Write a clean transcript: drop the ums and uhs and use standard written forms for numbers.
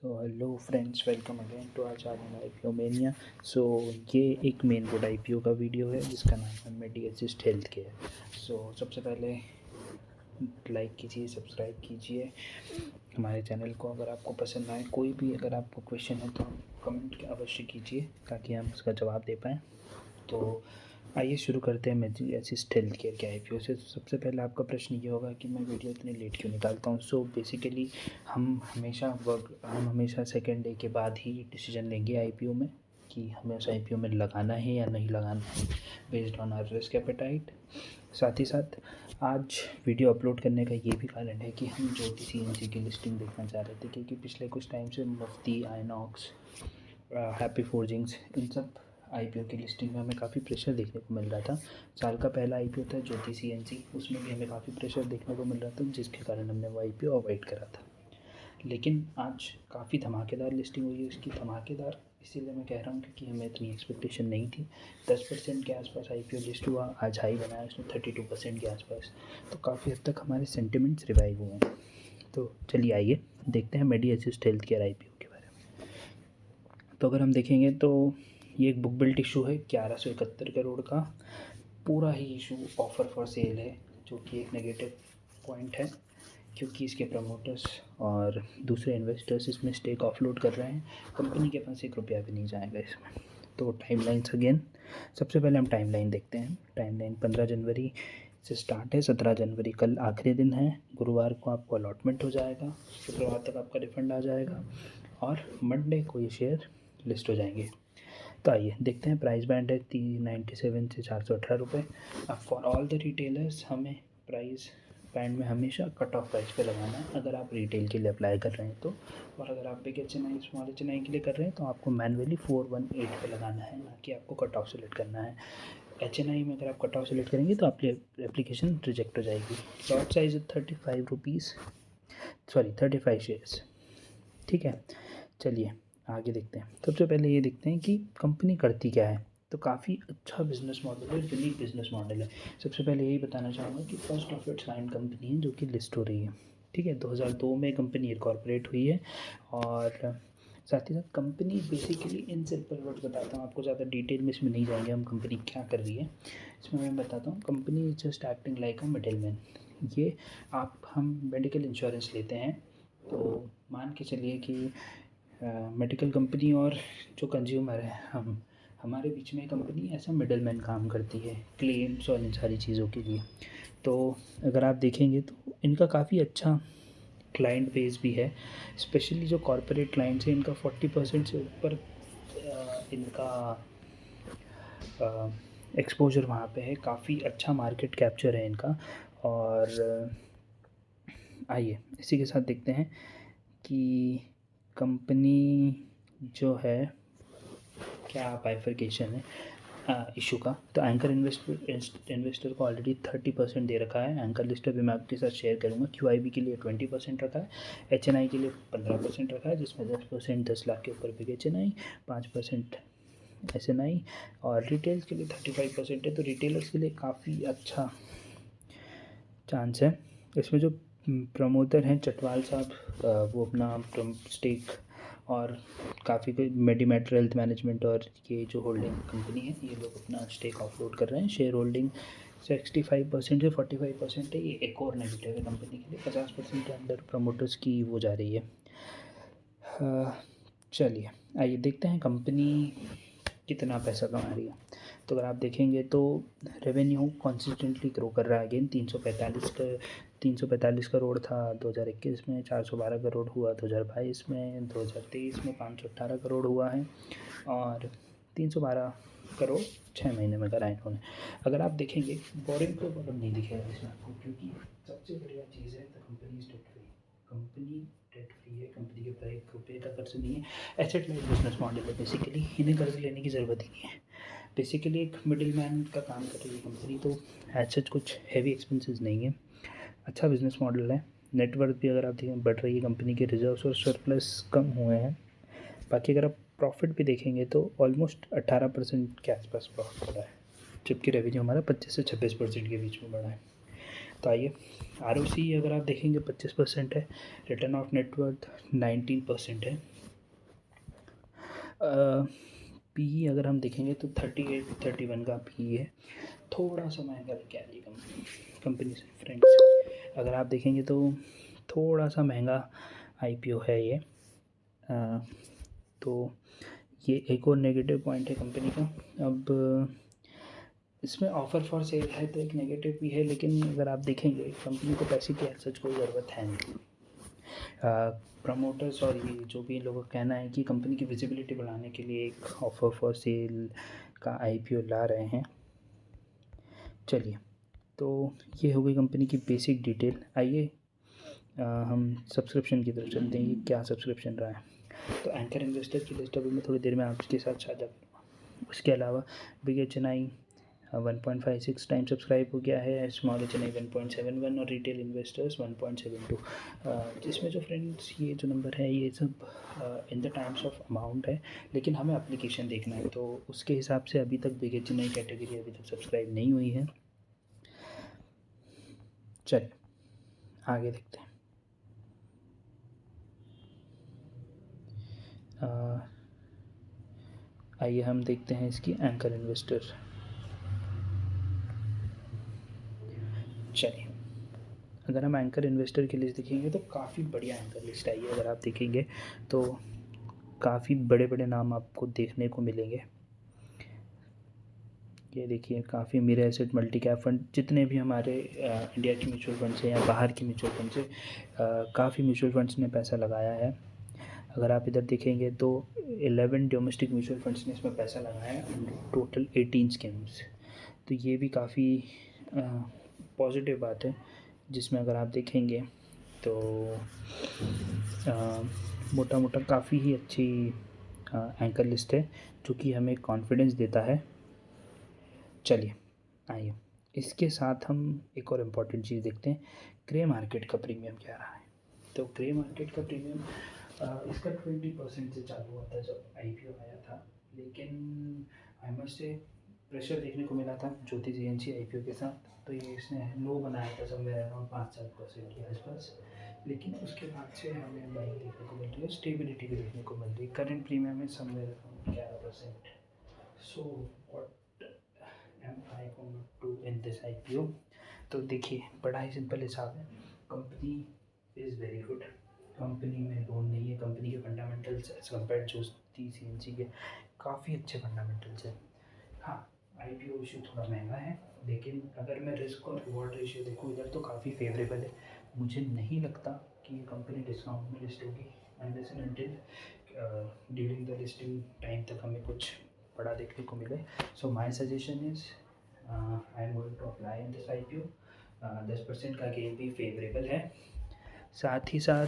So hello friends, welcome again to our channel IPO mania. So ये एक main board IPO का video है जिसका नाम है Medi Assist health care. So सबसे पहले लाइक कीजिए, सब्सक्राइब कीजिए हमारे चैनल को। अगर आपको पसंद आए, कोई भी अगर आपको क्वेश्चन है तो कमेंट अवश्य कीजिए ताकि हम उसका जवाब दे पाएँ। तो आइए शुरू करते हैं मेडी असिस्ट हेल्थ केयर के आईपीओ से। तो सबसे पहले आपका प्रश्न ये होगा कि मैं वीडियो इतनी लेट क्यों निकालता हूँ। सो बेसिकली हम हमेशा सेकेंड डे के बाद ही डिसीजन लेंगे आईपीओ में कि हमें उस आईपीओ में लगाना है या नहीं लगाना है, based on our risk appetite. साथ ही साथ आज वीडियो अपलोड करने का ये भी कारण है कि हम ज्योति सीएनजी की लिस्टिंग देखना चाह रहे थे, क्योंकि पिछले कुछ टाइम से मुफ्ती, आइनॉक्स, हैप्पी फोर्जिंग्स, इन सब आईपीओ की लिस्टिंग में हमें काफ़ी प्रेशर देखने को मिल रहा था। साल का पहला आईपीओ था ज्योति सीएनजी, उसमें भी हमें काफ़ी प्रेशर देखने को मिल रहा था, जिसके कारण हमने वो आईपीओ अवॉइड करा था। लेकिन आज काफ़ी धमाकेदार लिस्टिंग हुई है उसकी। धमाकेदार इसीलिए मैं कह रहा हूँ क्योंकि हमें इतनी एक्सपेक्टेशन नहीं थी। 10% के आसपास आईपीओ लिस्ट हुआ, आज हाई बनाया उसने 32% के आसपास। तो काफ़ी हद तक हमारे सेंटिमेंट्स रिवाइव हुए हैं। तो चलिए आइए देखते हैं मेडी असिस्ट हेल्थ केयर आईपीओ के बारे में। तो अगर हम देखेंगे तो ये एक बुक बिल्ट इशू है 1171 करोड़ का। पूरा ही इशू ऑफ़र फॉर सेल है, जो कि एक नेगेटिव पॉइंट है, क्योंकि इसके प्रमोटर्स और दूसरे इन्वेस्टर्स इसमें स्टेक ऑफलोड कर रहे हैं। कंपनी के पास ₹1 भी नहीं जाएगा इसमें। तो टाइमलाइंस अगेन, सबसे पहले हम टाइमलाइन देखते हैं। टाइमलाइन 15 जनवरी से स्टार्ट है, 17 जनवरी कल आखिरी दिन है। गुरुवार को आपको अलॉटमेंट हो जाएगा, शुक्रवार तक आपका रिफंड आ जाएगा और मंडे को ये शेयर लिस्ट हो जाएंगे। तो आइए देखते हैं। प्राइस बैंड है 397 से ₹418। अब फॉर ऑल द रिटेलर्स हमें प्राइस बैंड में हमेशा कट ऑफ प्राइस पे लगाना है, अगर आप रिटेल के लिए अप्लाई कर रहे हैं तो। और अगर आप बिग एचएनआई, स्मॉल एचएनआई के लिए कर रहे हैं तो आपको मैनुअली 418 पे लगाना है, ना कि आपको कट ऑफ सेलेक्ट करना है। एचएनआई में अगर आप कट ऑफ सेलेक्ट करेंगे तो आपकी एप्लीकेशन रिजेक्ट हो जाएगी। लॉट साइज 35 शेयर्स, ठीक है। चलिए आगे देखते हैं। सबसे पहले ये देखते हैं कि कंपनी करती क्या है। तो काफ़ी अच्छा बिज़नेस मॉडल है, यूनिक बिज़नेस मॉडल है। सबसे पहले यही बताना चाहूँगा कि first of its kind company है जो कि लिस्ट हो रही है, ठीक है। 2002 में कंपनी इनकॉर्पोरेट हुई है। और साथ ही साथ company basically, in simple words बताता हूँ आपको, ज़्यादा डिटेल में इसमें नहीं जाएंगे हम कंपनी क्या कर रही है। इसमें मैं बताता हूँ, company is just acting like a middle man. ये हम मेडिकल इंश्योरेंस लेते हैं, तो मान के चलिए कि मेडिकल कंपनी और जो कंज्यूमर है, हमारे बीच में कंपनी ऐसा मिडल मैन काम करती है क्लेम्स और इन सारी चीज़ों के लिए। तो अगर आप देखेंगे तो इनका काफ़ी अच्छा क्लाइंट बेस भी है। स्पेशली जो कॉरपोरेट क्लाइंट्स हैं, इनका 40% से ऊपर इनका एक्सपोजर वहाँ पे है। काफ़ी अच्छा मार्केट कैप्चर है इनका। और आइए इसी के साथ देखते हैं कि कंपनी जो है क्या बाइफरकेशन है इशू का। तो एंकर इन्वेस्टर को ऑलरेडी 30% दे रखा है। एंकर लिस्ट भी मैं आपके साथ शेयर करूंगा। QIB के लिए 20% रखा है, HNI के लिए 15% रखा है, जिसमें 10% 10 लाख के ऊपर बिग HNI, 5% SNI और रिटेल्स के लिए 35% है। तो रिटेलर्स के लिए काफ़ी अच्छा चांस है। इसमें जो प्रमोटर हैं चटवाल साहब, वो अपना स्टेक और काफ़ी कोई मेडीमेट हेल्थ मैनेजमेंट और ये जो होल्डिंग कंपनी है, ये लोग अपना स्टेक ऑफलोड कर रहे हैं। शेयर होल्डिंग 65% से 45% है। ये एक और नेगेटिव है कंपनी के लिए। 50% के अंदर प्रमोटर्स की वो जा रही है। चलिए आइए देखते हैं कंपनी कितना पैसा कमा रही है। तो अगर आप देखेंगे तो रेवेन्यू कंसिस्टेंटली ग्रो कर रहा है। अगेन 345 करोड़ था 2021 में, 412 करोड़ हुआ 2022 में, 2023 में 518 करोड़ हुआ है और 312 करोड़ 6 महीने में करा इन्होंने। अगर आप देखेंगे बोरिंग को बॉटम नहीं दिखेगा इसमें आपको, क्योंकि सबसे बढ़िया चीज़ है the company is debt free. Company debt free है, कंपनी के ऊपर ₹1 का कर्ज नहीं है। एसेट लाइट बिजनेस मॉडल है बेसिकली, इन्हें कर्ज लेने की ज़रूरत ही नहीं है। बेसिकली एक मिडिल मैन का काम कर रही है कंपनी, तो एज सच कुछ हैवी एक्सपेंसेस नहीं है। अच्छा बिजनेस मॉडल है। नेटवर्थ भी अगर आप देखें बढ़ रही है कंपनी के, रिजर्व्स और सरप्लस कम हुए हैं। बाकी अगर आप प्रॉफिट भी देखेंगे तो ऑलमोस्ट 18% के आसपास प्रॉफिट बढ़ा है, जबकि रेवेन्यू हमारा 25 से 26% के बीच में बढ़ा है। तो आइए ROC अगर आप देखेंगे 25% है, रिटर्न ऑफ नेटवर्थ 19% है। पी अगर हम देखेंगे तो 38-31 का पी है, थोड़ा सा महंगा लेके आ रही है कंपनी से फ्रेंड्स। अगर आप देखेंगे तो थोड़ा सा महंगा आईपीओ है ये। तो ये एक और नेगेटिव पॉइंट है कंपनी का। अब इसमें ऑफ़र फॉर सेल है तो एक नेगेटिव भी है, लेकिन अगर आप देखेंगे कंपनी को पैसे की सच कोई ज़रूरत है नहीं। प्रमोटर्स और ये जो भी लोगों का कहना है कि कंपनी की विजिबिलिटी बढ़ाने के लिए एक ऑफ़र फॉर सेल का आईपीओ ला रहे हैं। चलिए, तो ये हो गई कंपनी की बेसिक डिटेल। आइए हम सब्सक्रिप्शन की तरफ चलते हैं। ये क्या सब्सक्रिप्शन रहा है, तो एंकर इन्वेस्टर की लिस्ट अभी मैं थोड़ी देर में आपके साथ साझा करूँगा। उसके अलावा BHNI 1.56 टाइम सब्सक्राइब हो गया है, स्मॉल HNI 1.71 और रिटेल इन्वेस्टर्स 1.72। जिसमें जो फ्रेंड्स ये जो नंबर है ये सब in the times of amount है, लेकिन हमें एप्लीकेशन देखना है, तो उसके हिसाब से अभी तक BHNI कैटेगरी अभी तक सब्सक्राइब नहीं हुई है। चलिए आगे देखते हैं। आइए हम देखते हैं इसकी एंकर इन्वेस्टर। चलिए, अगर हम एंकर इन्वेस्टर की लिस्ट देखेंगे तो काफ़ी बढ़िया एंकर लिस्ट आई है। अगर आप देखेंगे तो काफ़ी बड़े बड़े नाम आपको देखने को मिलेंगे। ये देखिए, काफ़ी mirror asset, multi cap fund, जितने भी हमारे इंडिया के म्यूचुअल फंड से या बाहर के म्यूचुअल फंड से काफ़ी म्यूचुअल फंड्स ने पैसा लगाया है। अगर आप इधर देखेंगे तो 11 डोमेस्टिक म्यूचुअल फंड्स ने इसमें पैसा लगाया है, टोटल 18 स्कीम्स। तो ये भी काफ़ी पॉजिटिव बात है, जिसमें अगर आप देखेंगे तो मोटा मोटा काफ़ी ही अच्छी एंकर लिस्ट है, जो कि हमें कॉन्फिडेंस देता है। चलिए आइए, इसके साथ हम एक और इम्पॉर्टेंट चीज़ देखते हैं, ग्रे मार्केट का प्रीमियम क्या रहा है। तो ग्रे मार्केट का प्रीमियम इसका 20% से चालू हुआ था जब आईपीओ आया था, लेकिन आई मस्ट से प्रेशर देखने को मिला था ज्योति GNC आईपीओ के साथ, तो ये इसने लो बनाया था समवेयर अराउंड 5-7% के आसपास, लेकिन उसके बाद से हमें बाइंग देखने को मिल रही है, स्टेबिलिटी भी देखने को मिल रही है। करंट प्रीमियम है somewhere around 11%। So what am I going to do in this IPO? तो देखिए, बड़ा ही सिंपल हिसाब है, company is very good, company में लोन नहीं है, कंपनी के fundamentals as compare Jyoti CNC के काफ़ी अच्छे फंडामेंटल्स हैं। हाँ, आईपीओ इशू थोड़ा महंगा है, लेकिन अगर मैं रिस्क और रिवॉर्ड रेशियो देखूँ इधर तो काफ़ी फेवरेबल है। मुझे नहीं लगता कि ये कंपनी डिस्काउंट में लिस्ट होगी unless and until during the listing time तक हमें कुछ बड़ा देखने को मिले। So my suggestion is I am going to apply in this IPO. 10% का गेन भी फेवरेबल है। साथ ही साथ